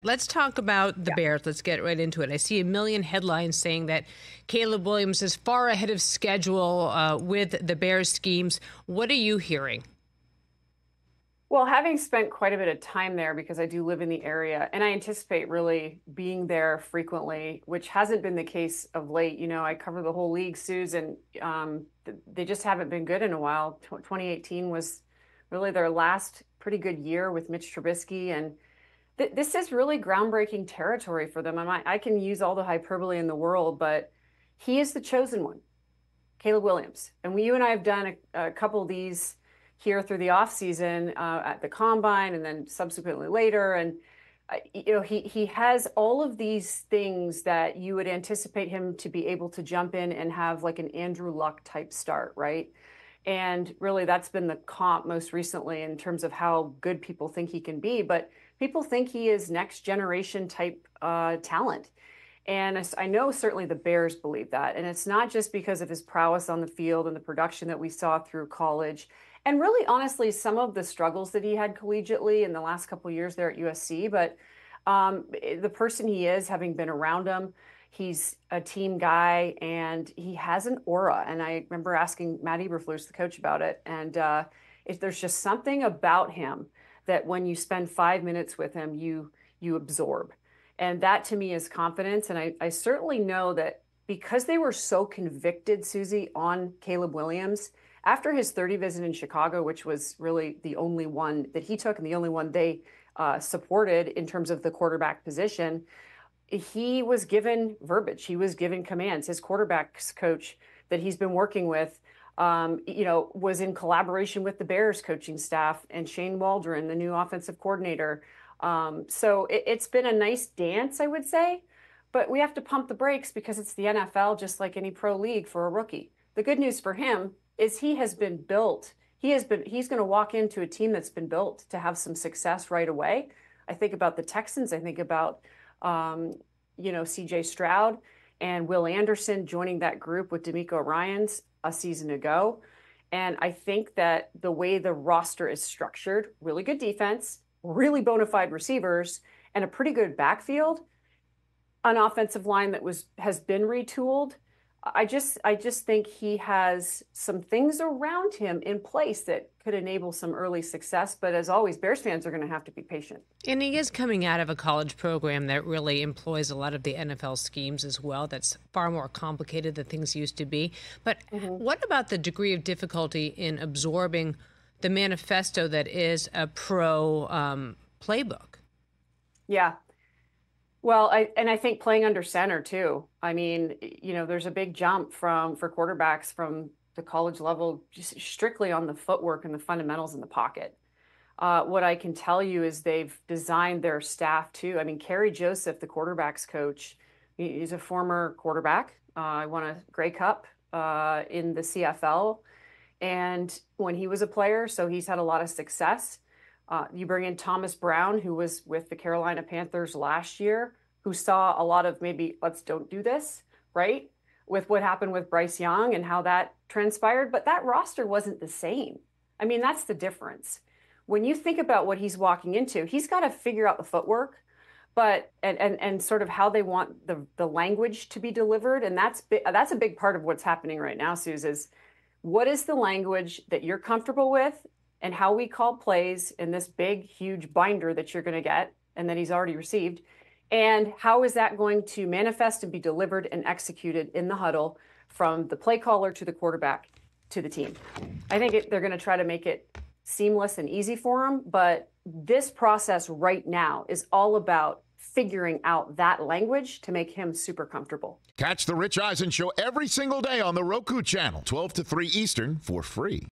Let's talk about the Bears. Let's get right into it. I see a million headlines saying that Caleb Williams is far ahead of schedule with the Bears schemes. What are you hearing? Well, having spent quite a bit of time there because I do live in the area and I anticipate really being there frequently, which hasn't been the case of late. I cover the whole league, Suze, and they just haven't been good in a while. 2018 was really their last pretty good year with Mitch Trubisky, and this is really groundbreaking territory for them. I can use all the hyperbole in the world, but he is the chosen one, Caleb Williams. And you and I have done a couple of these here through the off season at the combine, and then subsequently later. And he has all of these things that you would anticipate him to be able to jump in and have like an Andrew Luck type start, right? And really, that's been the comp most recently in terms of how good people think he can be. But people think he is next generation type talent. And I know certainly the Bears believe that. And it's not just because of his prowess on the field and the production that we saw through college. And really, honestly, some of the struggles that he had collegiately in the last couple of years there at USC. But the person he is, having been around him, he's a team guy and he has an aura. And I remember asking Matt Eberflus, the coach, about it. And if there's just something about him that when you spend 5 minutes with him, you absorb. And that to me is confidence. And I certainly know that because they were so convicted, Susie, on Caleb Williams, after his 30 visit in Chicago, which was really the only one that he took and the only one they supported in terms of the quarterback position, he was given verbiage. He was given commands. His quarterbacks coach that he's been working with, was in collaboration with the Bears coaching staff and Shane Waldron, the new offensive coordinator. So it's been a nice dance, I would say, but we have to pump the brakes because it's the NFL, just like any pro league for a rookie. The good news for him is he has been built. He's going to walk into a team that's been built to have some success right away. I think about the Texans. I think about, CJ Stroud and Will Anderson joining that group with D'Amico Ryans a season ago. And I think that the way the roster is structured, really good defense, really bona fide receivers, and a pretty good backfield, an offensive line that has been retooled. I just think he has some things around him in place that could enable some early success. But as always, Bears fans are going to have to be patient. And he is coming out of a college program that really employs a lot of the NFL schemes as well. That's far more complicated than things used to be. But what about the degree of difficulty in absorbing the manifesto that is a pro playbook? Yeah. Well, I think playing under center too. I mean, there's a big jump for quarterbacks from the college level, just strictly on the footwork and the fundamentals in the pocket. What I can tell you is they've designed their staff too. I mean, Kerry Joseph, the quarterbacks coach, he's a former quarterback. Won a Grey Cup in the CFL, and when he was a player, so he's had a lot of success. You bring in Thomas Brown, who was with the Carolina Panthers last year, who saw a lot of maybe let's don't do this, right? With what happened with Bryce Young and how that transpired. But that roster wasn't the same. I mean, that's the difference. When you think about what he's walking into, he's got to figure out the footwork, but and sort of how they want the language to be delivered. And that's a big part of what's happening right now, Suze, is what is the language that you're comfortable with and how we call plays in this big, huge binder that you're going to get and that he's already received. And how is that going to manifest and be delivered and executed in the huddle from the play caller to the quarterback to the team? I think they're going to try to make it seamless and easy for him. But this process right now is all about figuring out that language to make him super comfortable. Catch the Rich Eisen Show every single day on the Roku channel, 12 to 3 Eastern, for free.